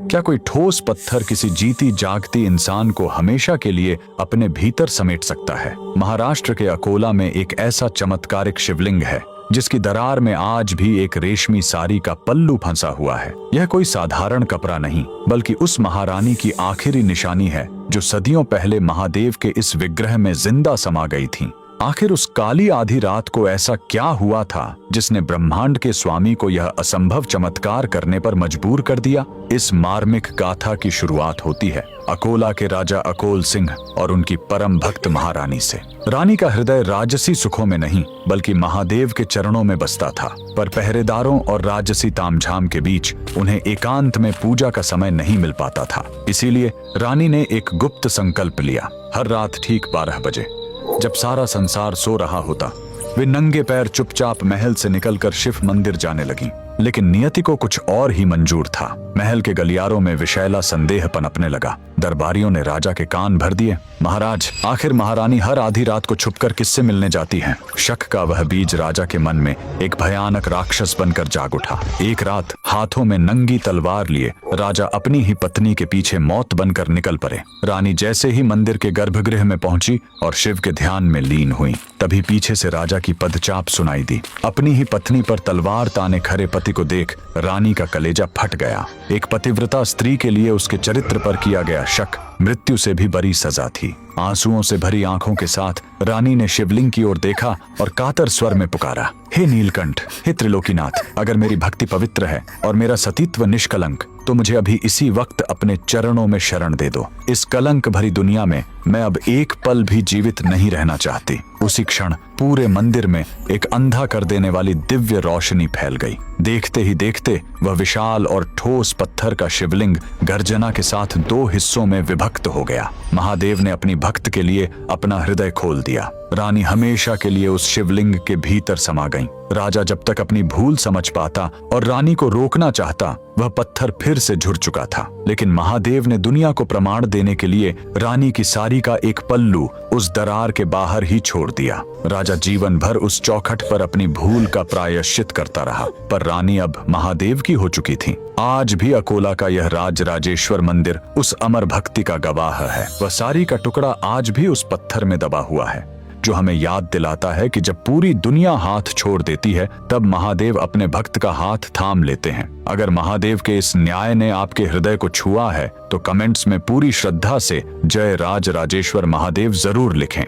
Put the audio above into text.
क्या कोई ठोस पत्थर किसी जीती जागती इंसान को हमेशा के लिए अपने भीतर समेट सकता है? महाराष्ट्र के अकोला में एक ऐसा चमत्कारिक शिवलिंग है जिसकी दरार में आज भी एक रेशमी साड़ी का पल्लू फंसा हुआ है। यह कोई साधारण कपड़ा नहीं, बल्कि उस महारानी की आखिरी निशानी है जो सदियों पहले महादेव के इस विग्रह में जिंदा समा गई थी। आखिर उस काली आधी रात को ऐसा क्या हुआ था जिसने ब्रह्मांड के स्वामी को यह असंभव चमत्कार करने पर मजबूर कर दिया? इस मार्मिक गाथा की शुरुआत होती है अकोला के राजा अकोल सिंह और उनकी परम भक्त महारानी से। रानी का हृदय राजसी सुखों में नहीं बल्कि महादेव के चरणों में बसता था, पर पहरेदारों और राजसी तामझाम के बीच उन्हें एकांत में पूजा का समय नहीं मिल पाता था। इसीलिए रानी ने एक गुप्त संकल्प लिया। हर रात ठीक 12 बजे, जब सारा संसार सो रहा होता, वे नंगे पैर चुपचाप महल से निकलकर शिव मंदिर जाने लगीं। लेकिन नियति को कुछ और ही मंजूर था। महल के गलियारों में विशैला संदेह पनपने लगा। दरबारियों ने राजा के कान भर दिए। महाराज, आखिर महारानी हर आधी रात को छुपकर किससे मिलने जाती हैं? शक का वह बीज राजा के मन में एक भयानक राक्षस बनकर जाग उठा। एक रात हाथों में नंगी तलवार लिए राजा अपनी ही पत्नी के पीछे मौत बनकर निकल पड़े। रानी जैसे ही मंदिर के गर्भगृह में पहुंची और शिव के ध्यान में लीन हुई, तभी पीछे से राजा की पदचाप सुनाई दी। अपनी ही पत्नी पर तलवार ताने खड़े पति को देख रानी का कलेजा फट गया। एक पतिव्रता स्त्री के लिए उसके चरित्र पर किया गया शक मृत्यु से भी बड़ी सजा थी। आंसुओं से भरी आंखों के साथ रानी ने शिवलिंग की ओर देखा और कातर स्वर में पुकारा, हे नीलकंठ, हे त्रिलोकीनाथ, अगर मेरी भक्ति पवित्र है और मेरा सतीत्व निष्कलंक, तो मुझे अभी इसी वक्त अपने चरणों में शरण दे दो। इस कलंक भरी दुनिया में मैं अब एक पल भी जीवित नहीं रहना चाहती। उसी क्षण पूरे मंदिर में एक अंधा कर देने वाली दिव्य रोशनी फैल गई। देखते ही देखते वह विशाल और ठोस पत्थर का शिवलिंग गर्जना के साथ 2 हिस्सों में विभक्त हो गया। महादेव ने अपनी भक्त के लिए अपना हृदय खोल दिया। रानी हमेशा के लिए उस शिवलिंग के भीतर समा गईं। राजा जब तक अपनी भूल समझ पाता और रानी को रोकना चाहता, वह पत्थर फिर से झुर चुका था। लेकिन महादेव ने दुनिया को प्रमाण देने के लिए रानी की साड़ी का एक पल्लू उस दरार के बाहर ही छोड़ दिया। राजा जीवन भर उस चौखट पर अपनी भूल का प्रायश्चित करता रहा, पर रानी अब महादेव की हो चुकी थी। आज भी अकोला का यह राजराजेश्वर मंदिर उस अमर भक्ति का गवाह है। वह साड़ी का टुकड़ा आज भी उस पत्थर में दबा हुआ है, जो हमें याद दिलाता है कि जब पूरी दुनिया हाथ छोड़ देती है, तब महादेव अपने भक्त का हाथ थाम लेते हैं। अगर महादेव के इस न्याय ने आपके हृदय को छुआ है, तो कमेंट्स में पूरी श्रद्धा से जय राजराजेश्वर महादेव जरूर लिखें।